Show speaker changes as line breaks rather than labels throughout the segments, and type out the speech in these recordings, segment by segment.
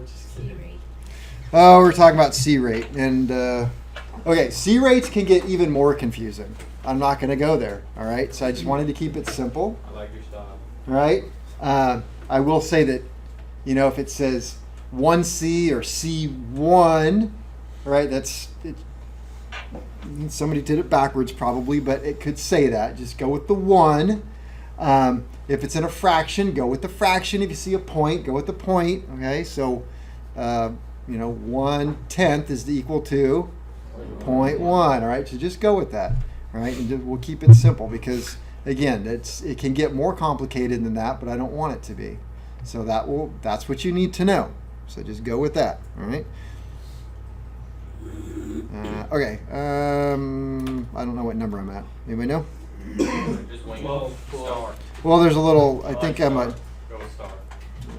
C rate.
Oh, we're talking about C rate. And, okay, C rates can get even more confusing. I'm not going to go there, all right? So I just wanted to keep it simple.
I like your style.
All right? I will say that, if it says 1C or C1, right, somebody did it backwards probably, but it could say that. Just go with the 1. If it's in a fraction, go with the fraction. If you see a point, go with the point. Okay, so 1/10 is equal to 0.1. All right, so just go with that. All right, and we'll keep it simple because again, it can get more complicated than that, but I don't want it to be. So that's what you need to know. So just go with that. All right. Okay. I don't know what number I'm at. Anybody know?
Just wing it. Star.
Well, there's a little. I think I'm
Go with star.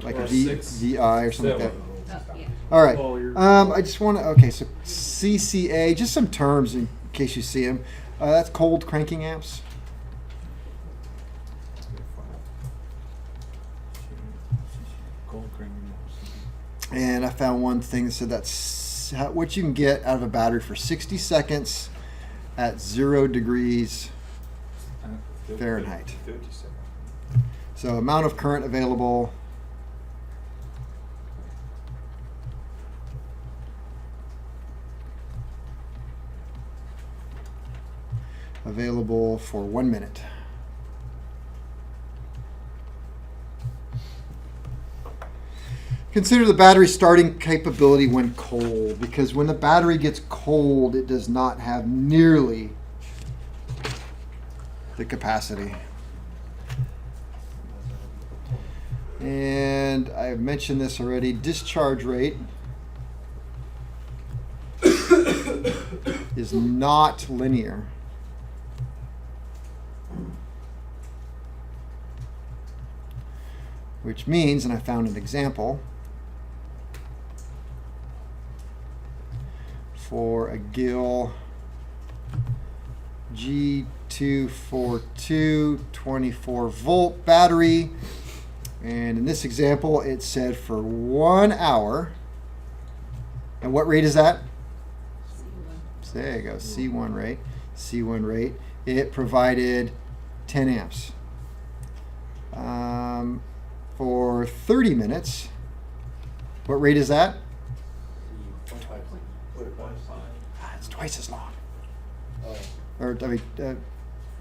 like a
Or
D,
six,
DI or something like that.
Oh, yeah.
All right.
Oh, you're-
I just want to. Okay, so CCA. Just some terms in case you see them. That's cold cranking amps. And I found one thing that said that's what you can get out of a battery for 60 seconds at 0 degrees Fahrenheit.
50 seconds.
So amount of current available. Available for 1 minute. Consider the battery starting capability when cold, because when the battery gets cold, it does not have nearly the capacity. And I've mentioned this already, discharge rate is not linear. Which means, and I found an example, for a Gill G242 24 volt battery. And in this example, it said for 1 hour. And what rate is that?
C1.
So there you go, C1 rate. C1 rate. It provided 10 amps. For 30 minutes, what rate is that? It's twice as long. Or I mean,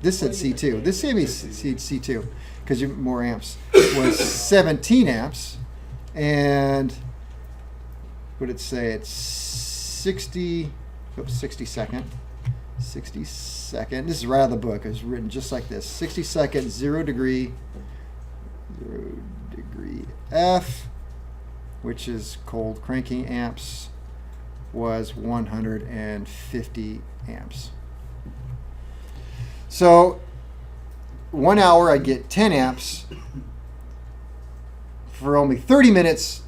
this said C2. This said C2 because you more amps. Was 17 amps, and what did it say? It's 60 second. 60 second. This is right out of the book. It was written just like this. 60 second, 0 degree F, which is cold cranking amps, was 150 amps. So 1 hour I get 10 amps. For only 30 minutes,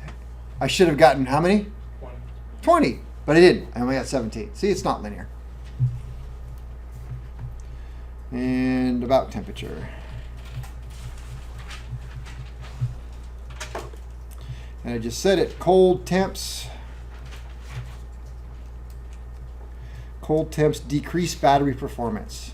I should have gotten how many? 20. But I didn't. I only got 17. See, it's not linear. And about temperature. And I just said it, cold temps decrease battery performance.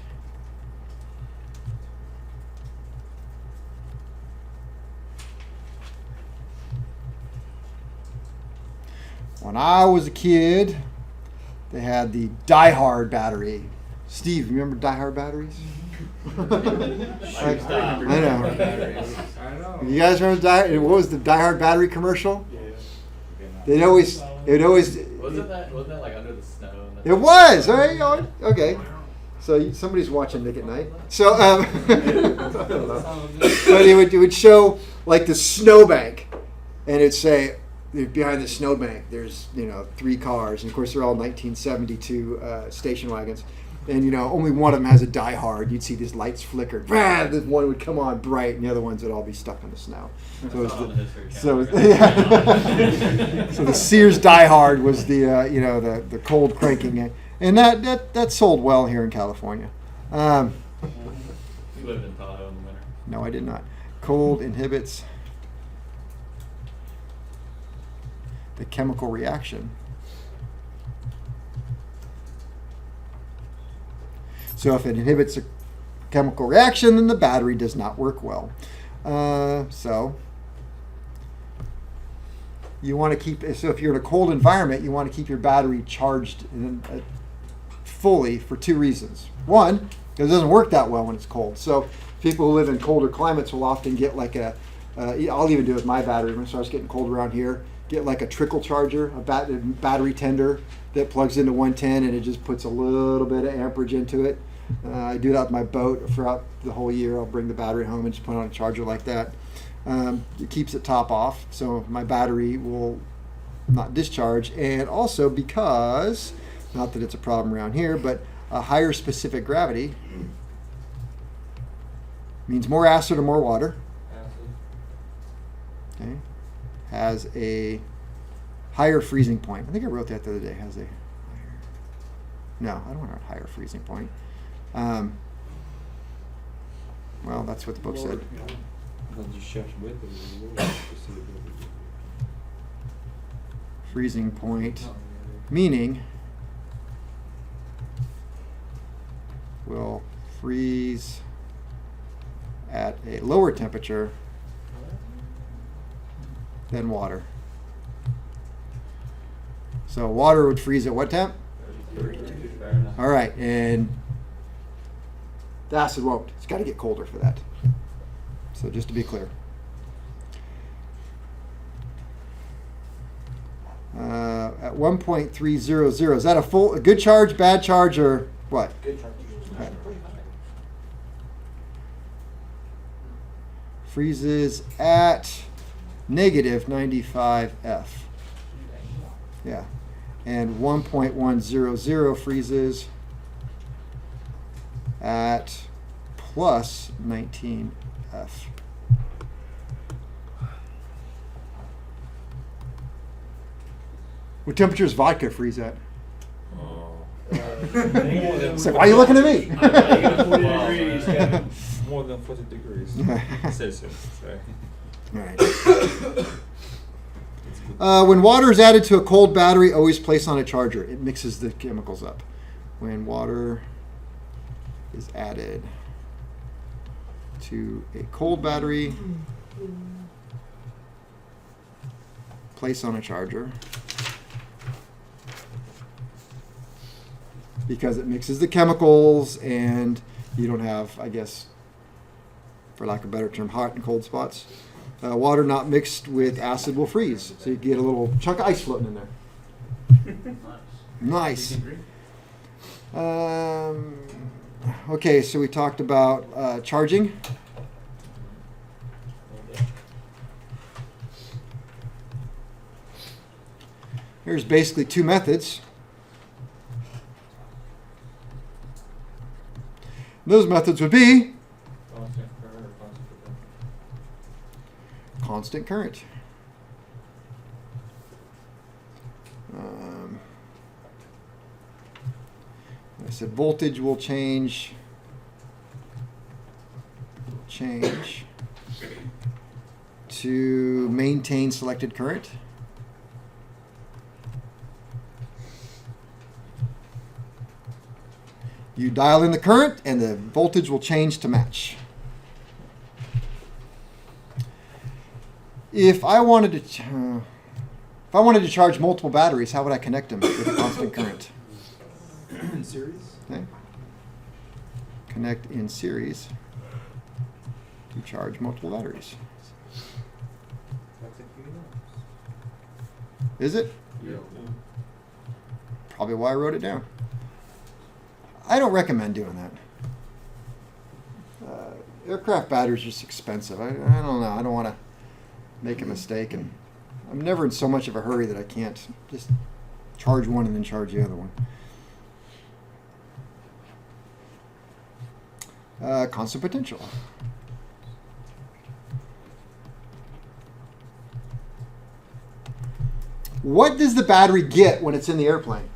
When I was a kid, they had the Die Hard battery. Steve, remember Die Hard batteries? I know. You guys remember what was the Die Hard battery commercial? It would always.
Wasn't that like under the snow?
It was, right? Okay. So somebody's watching Nick at Night. So, but it would show like the snowbank, and it'd say behind the snowbank there's 3 cars, and of course they're all 1972 station wagons. And only one of them has a Die Hard. You'd see these lights flicker. This one would come on bright, and the other ones would all be stuck in the snow. So the Sears Die Hard was the cold cranking, and that sold well here in California.
You lived in Tahoe in the winter.
No, I did not. Cold inhibits the chemical reaction. So if it inhibits a chemical reaction, then the battery does not work well. So you want to keep, so if you're in a cold environment, you want to keep your battery charged fully for two reasons. One, because it doesn't work that well when it's cold. So people who live in colder climates will often get like I'll even do it with my battery when it starts getting cold around here, get like a trickle charger, a battery tender that plugs into 110 and it just puts a little bit of amperage into it. I do that with my boat throughout the whole year. I'll bring the battery home and just put on a charger like that. It keeps it top off, so my battery will not discharge. And also because, not that it's a problem around here, but a higher specific gravity means more acid or more water. Okay. Has a higher freezing point. I think I wrote that the other day. Has a higher. No, I don't want a higher freezing point. Well, that's what the book said. Freezing point, meaning will freeze at a lower temperature than water. So water would freeze at what temp? 32. All right, and the acid won't. It's got to get colder for that. So just to be clear. At 1.300, is that a good charge, bad charge, or what?
Good charge.
Okay. Freezes at negative 95 F. Yeah. And 1.100 freezes at plus 19 F. What temperature does vodka freeze at? So why are you looking at me?
40 degrees, yeah. More than 40 degrees Celsius. Sorry.
All right. When water is added to a cold battery, always place on a charger. It mixes the chemicals up. When water is added to a cold battery, place on a charger. Because it mixes the chemicals and you don't have, I guess, for lack of a better term, hot and cold spots. Water not mixed with acid will freeze. So you get a little chunk of ice floating in there. Nice. Okay, so we talked about charging. Here's basically two methods. Those methods would be constant current. I said voltage will change to maintain selected current. You dial in the current and the voltage will change to match. If I wanted to charge multiple batteries, how would I connect them with a constant current?
In series?
Okay. Connect in series to charge multiple batteries. Is it?
Yeah.
Probably why I wrote it down. I don't recommend doing that. Aircraft batteries are just expensive. I don't know. I don't want to make a mistake, and I'm never in so much of a hurry that I can't just charge one and then charge the other one. Constant potential. What does the battery get when it's in the airplane?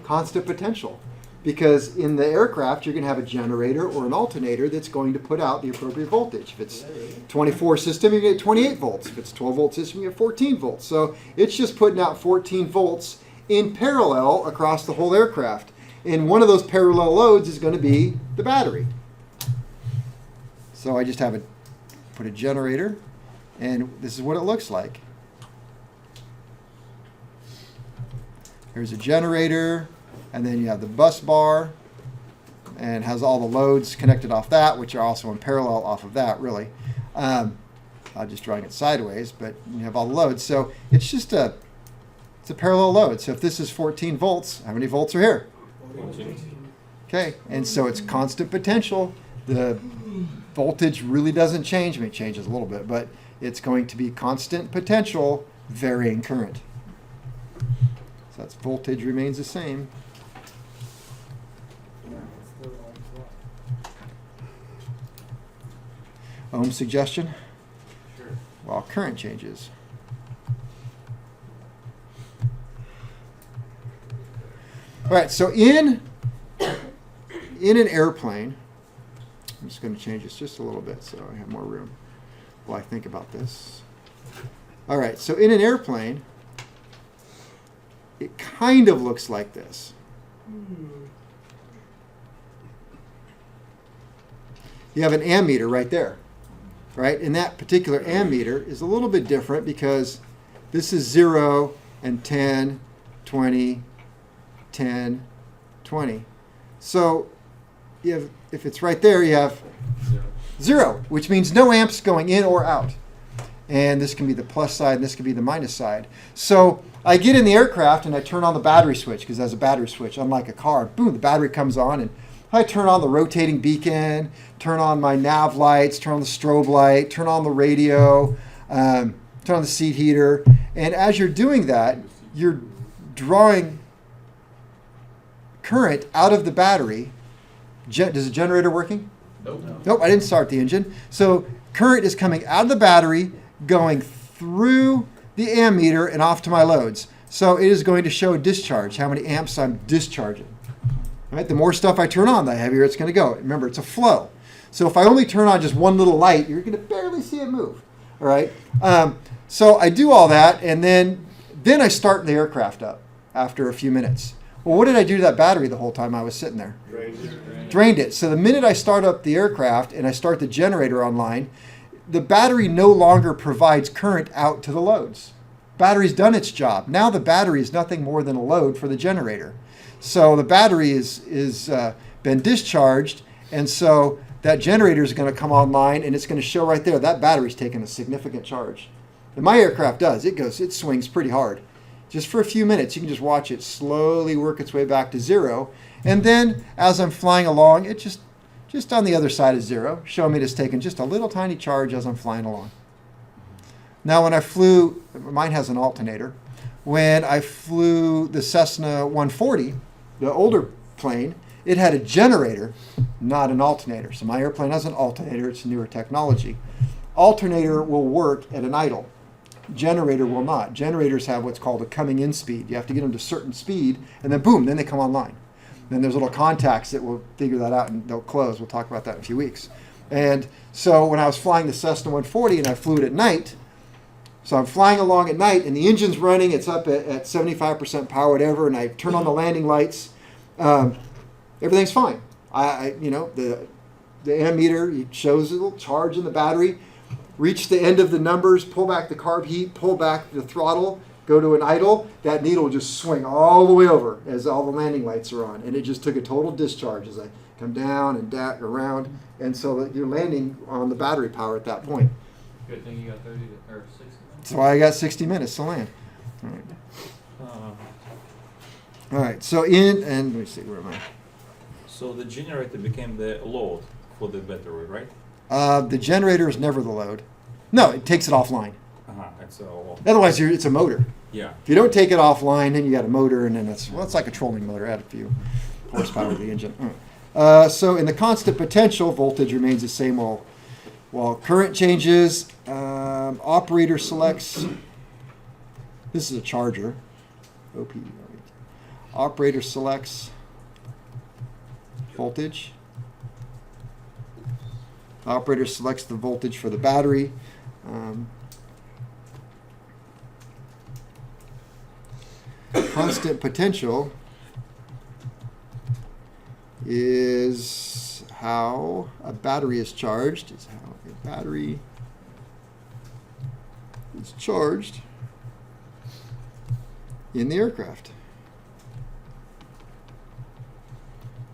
Constant potential. because in the aircraft, you're going to have a generator or an alternator that's going to put out the appropriate voltage. If it's 24 system, you get 28 volts. If it's 12 volt system, you get 14 volts. So it's just putting out 14 volts in parallel across the whole aircraft. And one of those parallel loads is going to be the battery. So I just have put a generator, and this is what it looks like. Here's a generator, and then you have the bus bar, and has all the loads connected off that, which are also in parallel off of that, really. I'm just drawing it sideways, but you have all the loads. So it's just it's a parallel load. So if this is 14 volts, how many volts are here?
14.
Okay, and so it's constant potential. The voltage really doesn't change. I mean, it changes a little bit, but it's going to be constant potential, varying current. So that's voltage remains the same. Ohm's suggestion?
Sure.
While current changes. All right, so in an airplane, I'm just going to change this just a little bit so I have more room while I think about this. All right, so in an airplane, it kind of looks like this. You have an ammeter right there, right? And that particular ammeter is a little bit different because this is 0 and 10, 20, 10, 20. So you have, if it's right there, you have 0, which means no amps going in or out. And this can be the plus side, and this can be the minus side. So I get in the aircraft and I turn on the battery switch, because there's a battery switch, unlike a car. Boom, the battery comes on, and I turn on the rotating beacon, turn on my nav lights, turn on the strobe light, turn on the radio, turn on the seat heater. And as you're doing that, you're drawing current out of the battery. Does the generator working?
Nope.
Nope, I didn't start the engine. So current is coming out of the battery, going through the ammeter and off to my loads. So it is going to show discharge, how many amps I'm discharging. Right? The more stuff I turn on, the heavier it's going to go. Remember, it's a flow. So if I only turn on just one little light, you're going to barely see it move. All right. So I do all that, and then I start the aircraft up after a few minutes. Well, what did I do to that battery the whole time I was sitting there? Drained it. So the minute I start up the aircraft and I start the generator online, the battery no longer provides current out to the loads. Battery's done its job. Now the battery is nothing more than a load for the generator. So the battery is been discharged, and so that generator is going to come online, and it's going to show right there that battery's taking a significant charge. And my aircraft does. It swings pretty hard. Just for a few minutes, you can just watch it slowly work its way back to 0. And then as I'm flying along, it just on the other side of 0, showing me it's taking just a little tiny charge as I'm flying along. Now when I flew, mine has an alternator. When I flew the Cessna 140, the older plane, it had a generator, not an alternator. So my airplane has an alternator. It's newer technology. Alternator will work at an idle. Generator will not. Generators have what's called a coming in speed. You have to get them to a certain speed, and then boom, then they come online. Then there's little contacts that will figure that out, and they'll close. We'll talk about that in a few weeks. And so when I was flying the Cessna 140 and I flew it at night, so I'm flying along at night and the engine's running, it's up at 75% power, whatever, and I turn on the landing lights, everything's fine. The ammeter shows a little charge in the battery. Reach the end of the numbers, pull back the carb heat, pull back the throttle, go to an idle, that needle will just swing all the way over as all the landing lights are on. And it just took a total discharge as I come down and around. And so that you're landing on the battery power at that point.
Good thing you got 30 or 60 minutes.
So I got 60 minutes to land. All right. All right, so and let me see, where am I?
So the generator became the load for the battery, right?
The generator is never the load. No, it takes it offline.
It's all.
Otherwise, it's a motor.
Yeah.
If you don't take it offline, then you got a motor, and then it's like a trolling motor. Add a few horsepower to the engine. So in the constant potential, voltage remains the same while current changes. Operator selects. This is a charger. OP. Operator selects voltage. The operator selects the voltage for the battery. Constant potential is how a battery is charged. Is how a battery is charged in the aircraft.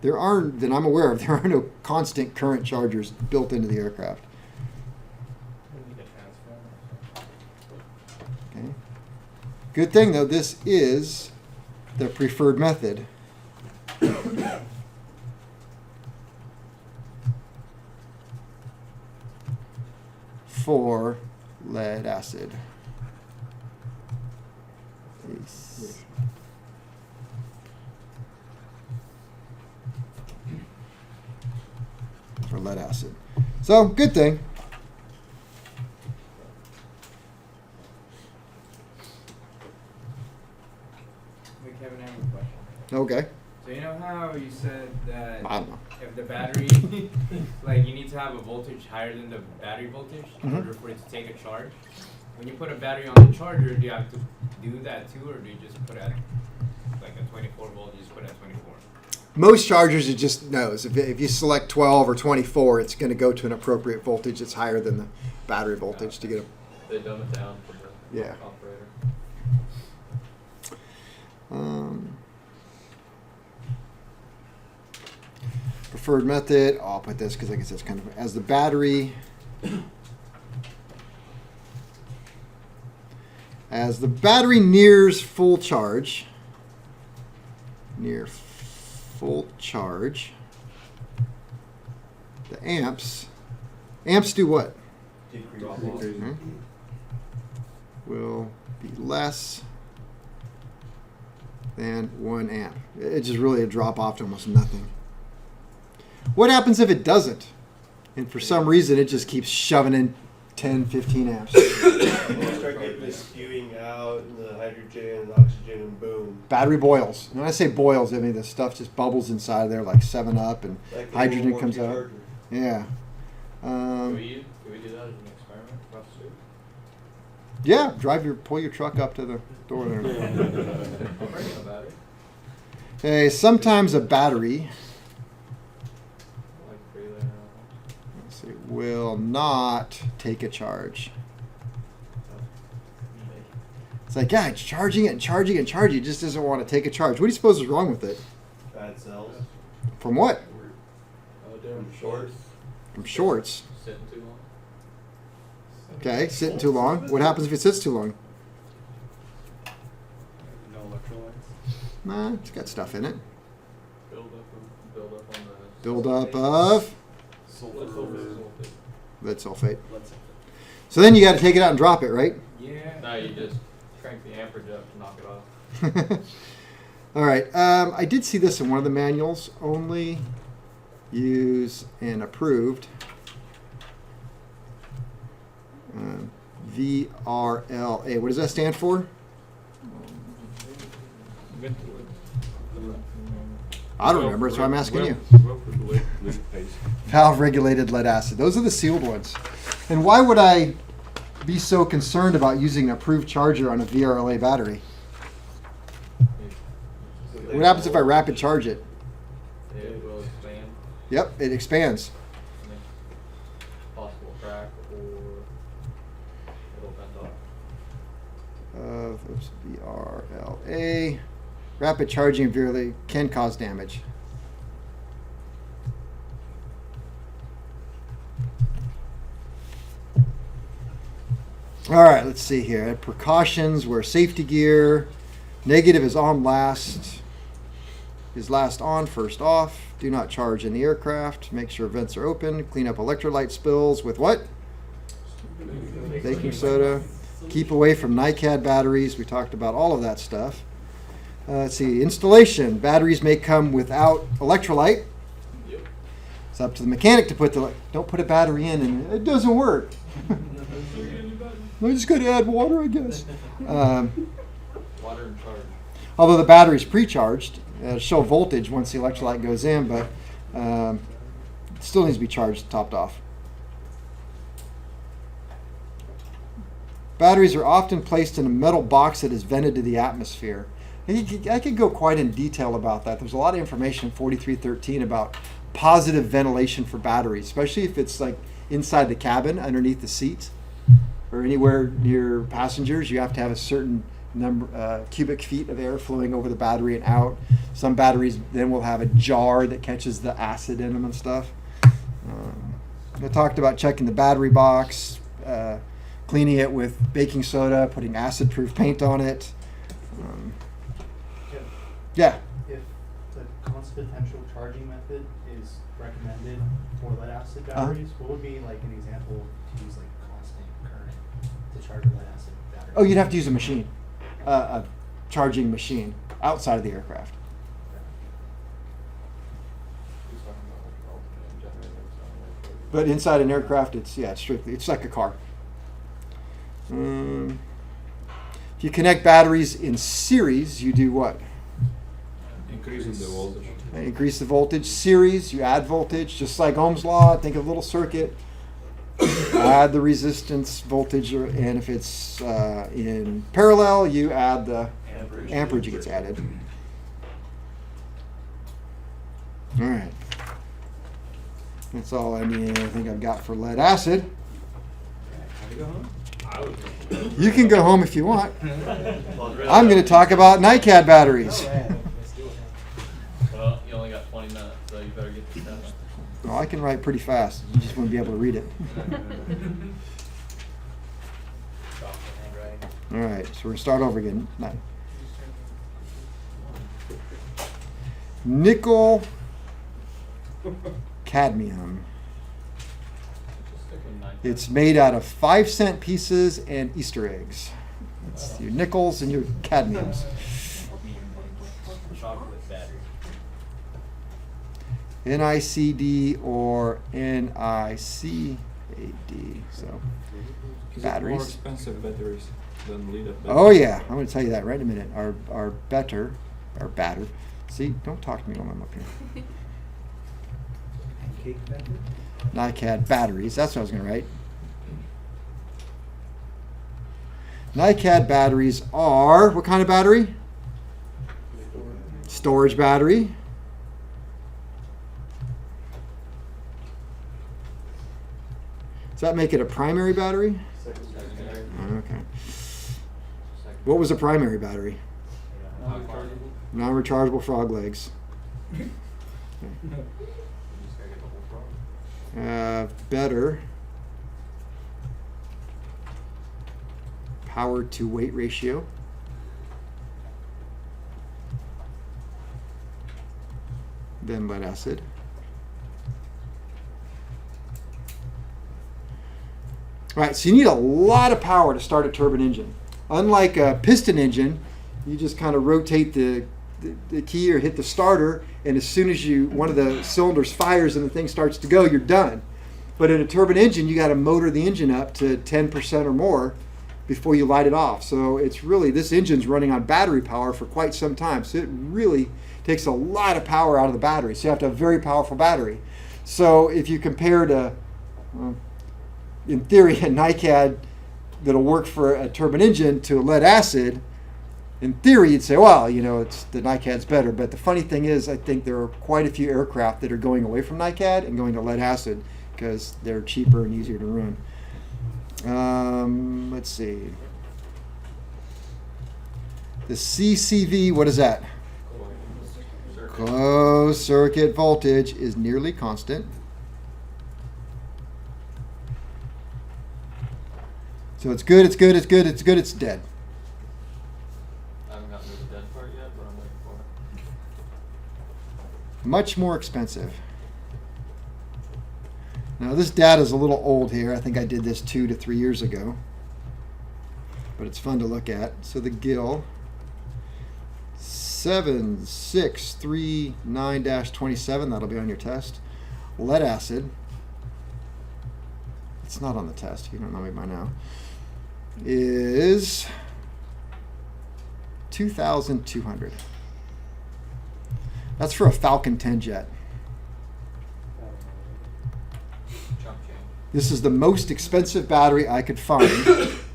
There are, that I'm aware of, there are no constant current chargers built into the aircraft. Okay. Good thing though, this is the preferred method. For lead acid. For lead acid. So, good thing.
Wait, Kevin, I have a question.
Okay.
So you know how you said that
I don't know.
if the battery, like you need to have a voltage higher than the battery voltage in
Mhm.
order for it to take a charge? When you put a battery on the charger, do you have to do that too, or do you just put it at like a 24 volt, you just put it at 24?
Most chargers, it just knows. If you select 12 or 24, it's going to go to an appropriate voltage that's higher than the battery voltage to get a.
They dumb it down for the
Yeah.
operator.
Preferred method. I'll put this because I guess that's kind of as the battery. As the battery nears full charge. Near full charge. The amps. Amps do what?
Decrease.
Will be less than 1 amp. It's just really a drop off to almost nothing. What happens if it doesn't? And for some reason it just keeps shoving in 10, 15 amps.
You start getting the spewing out and the hydrogen and oxygen and boom.
Battery boils. And when I say boils, I mean the stuff just bubbles inside there like 7-Up and
Like the
hydrogen
little
comes
warranty
out.
charger.
Yeah.
Can we do that as an experiment across the street?
Yeah, pull your truck up to the door there.
I'll bring a battery.
Okay, sometimes a battery
Like 3 there.
let's see, will not take a charge. It's like, yeah, it's charging it and charging it and charging. It just doesn't want to take a charge. What do you suppose is wrong with it?
Bad cells.
From what?
Oh, different
Shorts.
From shorts.
Sitting too long.
Okay, sitting too long. What happens if it sits too long?
No electrolytes.
Nah, it's got stuff in it.
Build up on the.
Build up of
Sulfur.
lead sulfate.
Let's say.
So then you got to take it out and drop it, right?
Yeah.
Now you just crank the amperage up to knock it off.
All right. I did see this in one of the manuals. Only use and approved. VRLA. What does that stand for? I don't remember, so I'm asking you. Valve regulated lead acid. Those are the sealed ones. And why would I be so concerned about using an approved charger on a VRLA battery? What happens if I rapid charge it?
It will expand.
Yep, it expands.
Possible crack or it'll bend off.
Oops, VRLA. Rapid charging VRLA can cause damage. All right, let's see here. Precautions, wear safety gear. Negative is on last. Is last on, first off. Do not charge in the aircraft. Make sure vents are open. Clean up electrolyte spills with what? Baking soda. Keep away from NiCad batteries. We talked about all of that stuff. Let's see. Installation. Batteries may come without electrolyte.
Yep.
It's up to the mechanic to put the... Don't put a battery in and it doesn't work. I just got to add water, I guess.
Water and charge.
Although the battery's pre-charged, it'll show voltage once the electrolyte goes in, but Still needs to be charged, topped off. Batteries are often placed in a metal box that is vented to the atmosphere. I could go quite in detail about that. There's a lot of information in 4313 about positive ventilation for batteries, especially if it's like inside the cabin, underneath the seat, or anywhere near passengers. You have to have a certain number cubic feet of air flowing over the battery and out. Some batteries then will have a jar that catches the acid in them and stuff. I talked about checking the battery box, cleaning it with baking soda, putting acid-proof paint on it. Yeah.
If the constant potential charging method is recommended for lead acid batteries, what would be like an example to use like constant current to charge a lead acid battery?
Oh, you'd have to use a machine, a charging machine outside of the aircraft. But inside an aircraft, it's strictly, it's like a car. If you connect batteries in series, you do what?
Increasing the voltage.
Increase the voltage. Series, you add voltage, just like Ohm's law. Think of a little circuit. Add the resistance voltage, and if it's in parallel, you add the amperage gets added. All right. That's all I think I've got for lead acid. You can go home if you want. I'm going to talk about NiCad batteries.
Well, you only got 20 minutes, so you better get this done.
Well, I can write pretty fast. You just want to be able to read it. All right, so we're going to start over again. Nickel cadmium. It's made out of 5-cent pieces and Easter eggs. It's your nickels and your cadmiums.
Chocolate battery.
NICD or NICAD. So
Is it more
batteries.
expensive batteries than lead batteries?
Oh yeah, I'm going to tell you that right in a minute. Our batter. See, don't talk to me when I'm up here. NiCad batteries. That's what I was going to write. NiCad batteries are what kind of battery? Storage battery. Does that make it a primary battery? Okay. What was a primary battery? Non-rechargeable frog legs. Better power to weight ratio. Than lead acid. All right, so you need a lot of power to start a turbine engine. Unlike a piston engine, you just kind of rotate the key or hit the starter, and as soon as one of the cylinders fires and the thing starts to go, you're done. But in a turbine engine, you got to motor the engine up to 10% or more before you light it off. So it's really, this engine's running on battery power for quite some time. So it really takes a lot of power out of the battery. So you have to have a very powerful battery. So if you compare to, in theory, a NiCad that'll work for a turbine engine to a lead acid, in theory, you'd say, well, it's the NiCad's better. But the funny thing is, I think there are quite a few aircraft that are going away from NiCad and going to lead acid because they're cheaper and easier to run. Let's see. The CCV, what is that? Closed circuit voltage is nearly constant. So it's good, it's good, it's good, it's good, it's dead.
I haven't gotten to the dead part yet, but I'm waiting for it.
Much more expensive. Now this data is a little old here. I think I did this 2 to 3 years ago. But it's fun to look at. So the GIL 7639-27, that'll be on your test. Lead acid. It's not on the test, if you don't know me by now. Is 2,200. That's for a Falcon 10 jet.
Chump change.
This is the most expensive battery I could find.
I've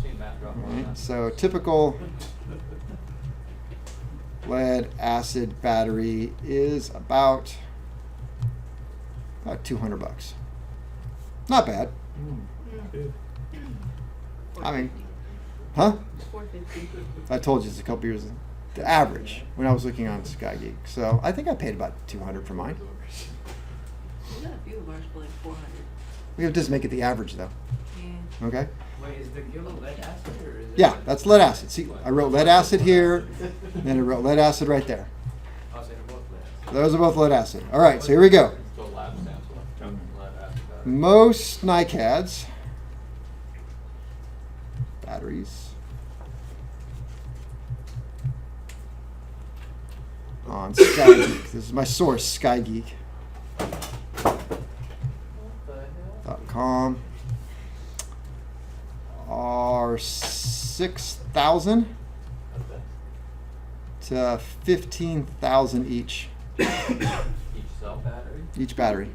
seen Matt drop one.
Right, so typical lead acid battery is about $200. Not bad.
Good.
I mean, huh?
$4.50.
I told you it's a couple years. The average when I was looking on SkyGeek. So I think I paid about $200 for mine.
We got a few of ours for like 400.
We have to just make it the average though.
Yeah.
Okay.
Wait, is the yellow lead acid or is it?
Yeah, that's lead acid. See, I wrote lead acid here, then I wrote lead acid right there.
I'll say they're both lead acid.
Those are both lead acid. All right, so here we go.
So lab stands for lead acid battery.
Most NiCads batteries on SkyGeek. This is my source, SkyGeek.com. Are 6,000 to 15,000 each.
Each cell battery?
Each battery.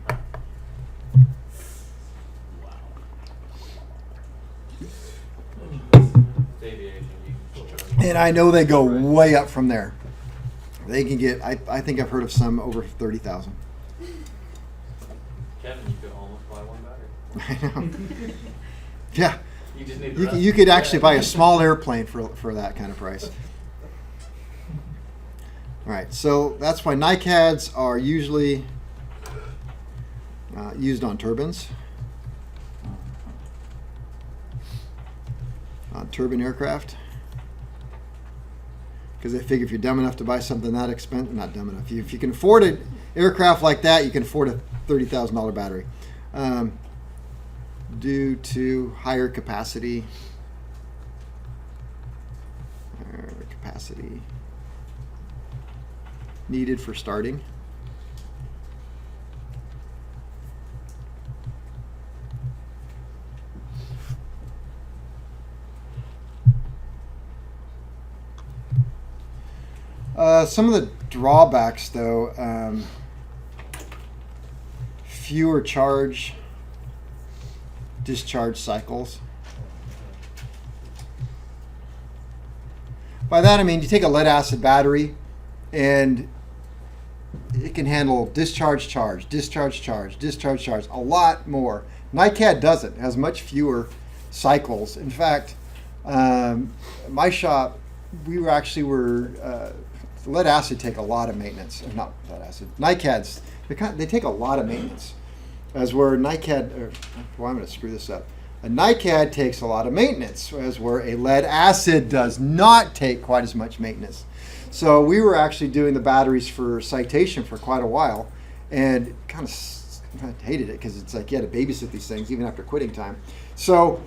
It's aviation. You can still charge.
And I know they go
Right.
way up from there. They can get, I think I've heard of some over 30,000.
Kevin, you could almost buy one battery.
I know. Yeah.
You just need the
You
rest.
could actually buy a small airplane for that kind of price. All right, so that's why NiCads are usually used on turbines, on turbine aircraft, because they figure if you're dumb enough to buy something that expensive, not dumb enough, if you can afford an aircraft like that, you can afford a $30,000 battery. Due to higher capacity needed for starting. Some of the drawbacks, though, fewer discharge cycles. By that I mean you take a lead acid battery and it can handle discharge charge, discharge charge, discharge charge, a lot more. NiCad doesn't, it has much fewer cycles. In fact, my shop, lead acid take a lot of maintenance. Not lead acid, NiCads, they take a lot of maintenance. As where NiCad, I'm going to screw this up. A NiCad takes a lot of maintenance, as where a lead acid does not take quite as much maintenance. So we were actually doing the batteries for Citation for quite a while, and kind of hated it because it's like you had to babysit these things even after quitting time. So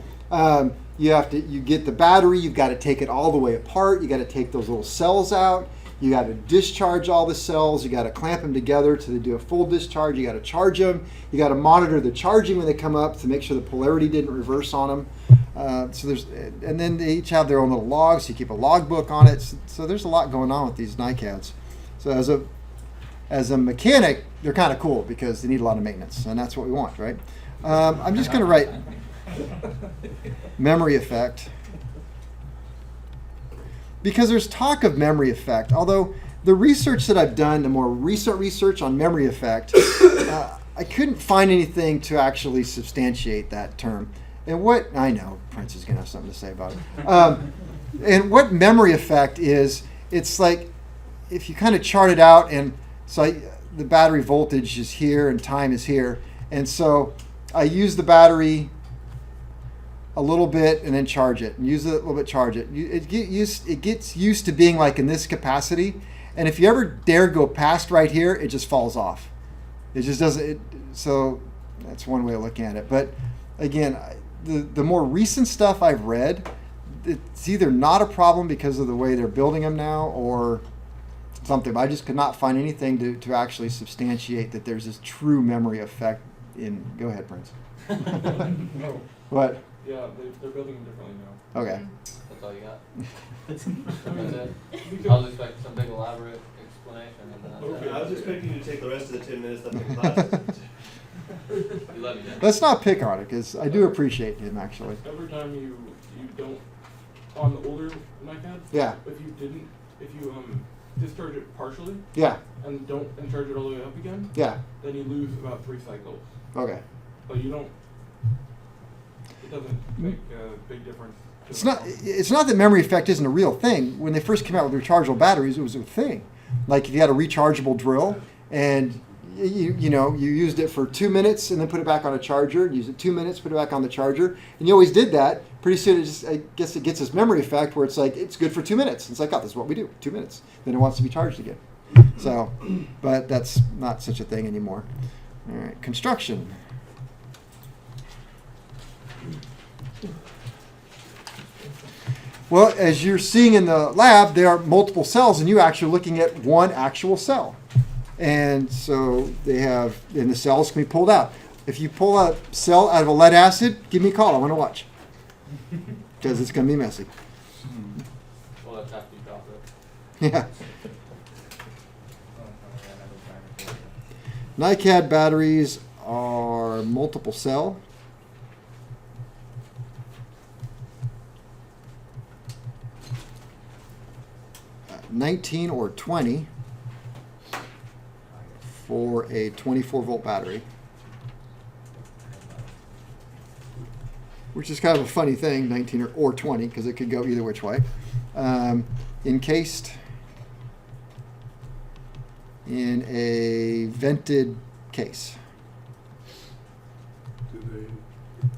you get the battery, you've got to take it all the way apart. You got to take those little cells out. You got to discharge all the cells. You got to clamp them together to do a full discharge. You got to charge them. You got to monitor the charging when they come up to make sure the polarity didn't reverse on them. And then they each have their own little logs. So you keep a log book on it. So there's a lot going on with these NiCads. So as a mechanic, they're kind of cool because they need a lot of maintenance, and that's what we want, right? I'm just going to write memory effect. Because there's talk of memory effect, although the research that I've done, the more recent research on memory effect, I couldn't find anything to actually substantiate that term. And what, I know Prince is going to have something to say about it. And what memory effect is, it's like if you kind of chart it out, and so the battery voltage is here and time is here. And so I use the battery a little bit and then charge it, and use it a little bit, charge it. It gets used to being like in this capacity, and if you ever dare go past right here, it just falls off. It just doesn't. So that's one way of looking at it. But again, the more recent stuff I've read, it's either not a problem because of the way they're building them now, or something. But I just could not find anything to actually substantiate that there's this true memory effect in. Go ahead, Prince.
No.
What?
Yeah, they're building them differently now.
Okay.
That's all you got? That's it? I was expecting some big elaborate explanation and then that's
Okay,
it.
I was expecting you to take the rest of the 10 minutes left in class.
You
let's not pick on it because I do appreciate him actually.
Every time you don't on the older NICAD,
Yeah.
if you discharge it partially
Yeah.
and charge it all the way up again,
Yeah.
then you lose about 3 cycles.
Okay.
But you don't. It doesn't make a big difference. to
It's
the
not.
performance.
It's not that memory effect isn't a real thing. When they first came out with rechargeable batteries, it was a thing. Like if you had a rechargeable drill and you used it for 2 minutes and then put it back on a charger. Use it 2 minutes, put it back on the charger, and you always did that. Pretty soon, I guess it gets this memory effect where it's like it's good for 2 minutes. It's like, oh, this is what we do. 2 minutes. Then it wants to be charged again. So, but that's not such a thing anymore. All right, construction. Well, as you're seeing in the lab, there are multiple cells, and you're actually looking at one actual cell. And so they have, and the cells can be pulled out. If you pull a cell out of a lead acid, give me a call. I want to watch. Because it's going to be messy.
Well, that's after you drop it.
Yeah. NiCad batteries are multiple cell. Uh, 19 or 20 for a 24-volt battery. Which is kind of a funny thing, 19 or 20, because it could go either which way. Encased in a vented case.
Do they have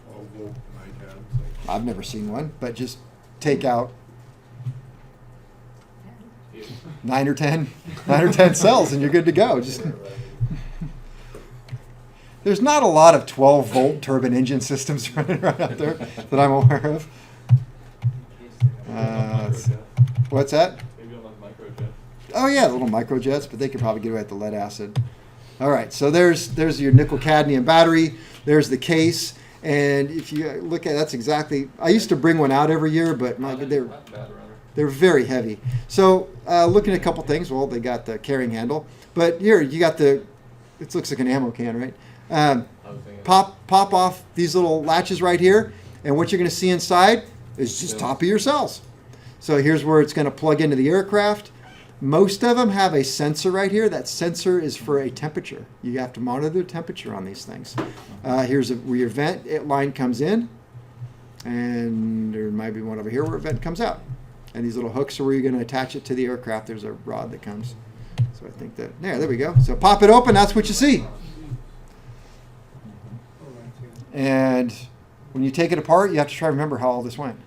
12-volt NiCads?
I've never seen one, but just take out 9 or 10 cells and you're good to go. Just there's not a lot of 12-volt turbine engine systems running around out there that I'm aware of. What's that?
Maybe on like microjet.
Oh yeah, little microjets, but they could probably get away with the lead acid. All right, so there's your nickel cadmium battery. There's the case, and if you look at that's exactly. I used to bring one out every year, but they're very heavy. So looking at a couple things. Well, they got the carrying handle, but here you got the. It looks like an ammo can, right? Pop off these little latches right here, and what you're going to see inside is just top of your cells. So here's where it's going to plug into the aircraft. Most of them have a sensor right here. That sensor is for a temperature. You have to monitor the temperature on these things. Here's where your vent line comes in, and there might be one over here where a vent comes out. And these little hooks are where you're going to attach it to the aircraft. There's a rod that comes. So I think that there we go. So pop it open. That's what you see. And when you take it apart, you have to try to remember how all this went.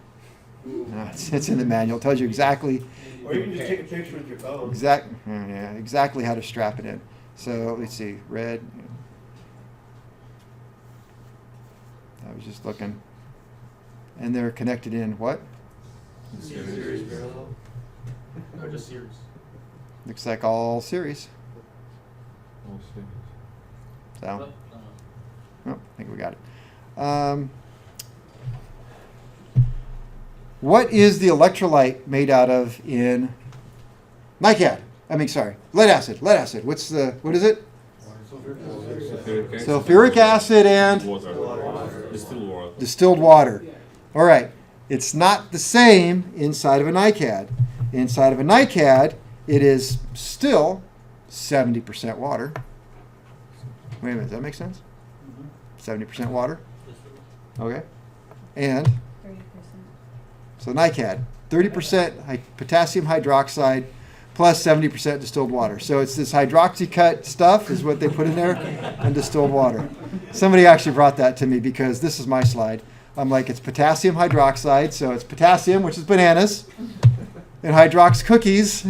It's in the manual. It tells you exactly.
Or you can just take a picture with your phone.
Exactly how to strap it in. So let's see, red. I was just looking. And they're connected in what?
Series parallel.
Or just series.
Looks like all series. So, I think we got it. What is the electrolyte made out of in NiCad? Lead acid. What is it? Sulfuric acid and distilled water. All right. It's not the same inside of a NiCad. Inside of a NiCad, it is still 70% water. Wait a minute, does that make sense? 70% water? Okay. And
30%.
so NiCad, 30% potassium hydroxide plus 70% distilled water. So it's this hydroxy-cut stuff is what they put in there and distilled water. Somebody actually brought that to me because this is my slide. I'm like, it's potassium hydroxide, so it's potassium, which is bananas, and Hydrox cookies.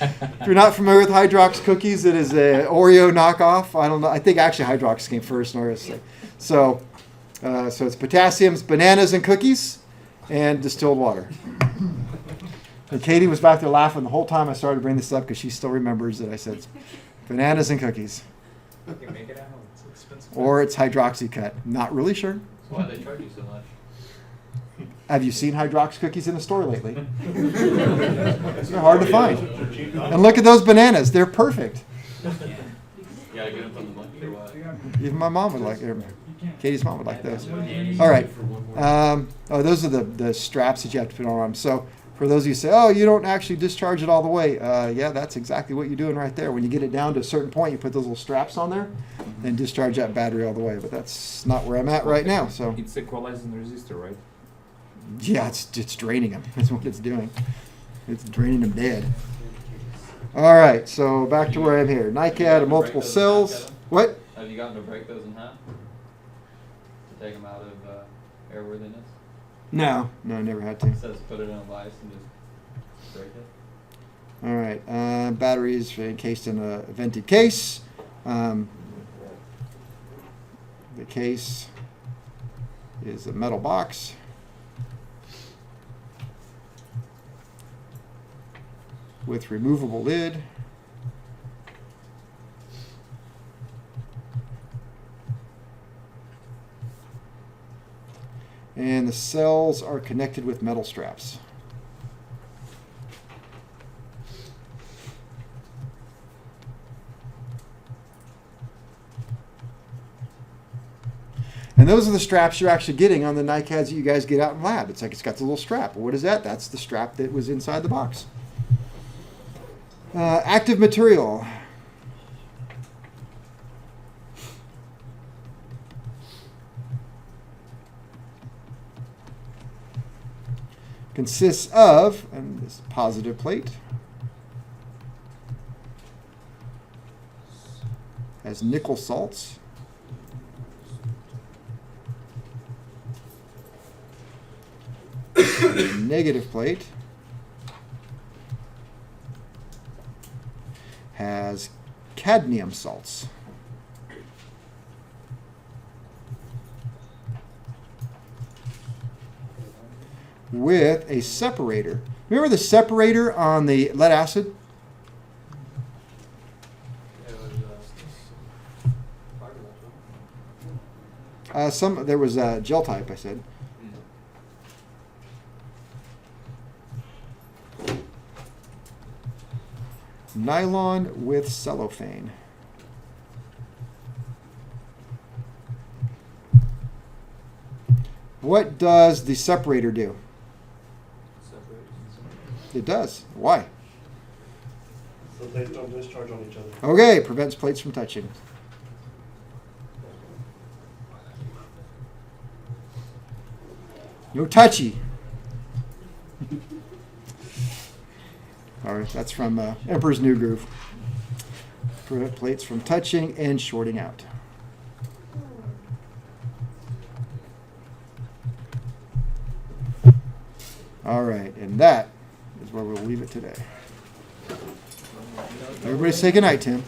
If you're not familiar with Hydrox cookies, it is an Oreo knockoff. I don't know. I think actually Hydrox came first. So it's potassiums, bananas, and cookies, and distilled water. And Katie was back there laughing the whole time I started to bring this up because she still remembers that I said bananas and cookies.
You can make it at home. It's expensive.
Or it's hydroxy cut. Not really sure.
So why they charge you so much?
Have you seen Hydrox cookies in the store lately? They're hard to find. And look at those bananas. They're perfect.
You gotta get them from the bunch or what?
Even my mom would like, Katie's mom would like those. All right. Those are the straps that you have to put on them. So for those of you who say, oh, you don't actually discharge it all the way. Yeah, that's exactly what you're doing right there. When you get it down to a certain point, you put those little straps on there and discharge that battery all the way. But that's not where I'm at right now. So
It's equalizing the resistor, right?
yeah, it's draining them. That's what it's doing. It's draining them dead. All right, so back to where I'm here. NiCad and multiple cells. What?
Have you gotten to break those in half? To take them out of airworthiness?
No, I never had to.
It says put it in a vise and just break it.
All right, battery is encased in a vented case. The case is a metal box. With removable lid. And the cells are connected with metal straps. And those are the straps you're actually getting on the NiCads that you guys get out in lab. It's like it's got the little strap. What is that? That's the strap that was inside the box. Active material. Consists of, and this positive plate has nickel salts. Negative plate has cadmium salts. With a separator. Remember the separator on the lead acid?
Yeah, it was fiberglass.
There was a gel type, I said. Nylon with cellophane. What does the separator do? It does. Why?
So they don't discharge on each other.
Okay, prevents plates from touching. No touchy. All right, that's from Emperor's New Groove. Prevent plates from touching and shorting out. All right, and that is where we'll leave it today. Everybody say goodnight, Tim.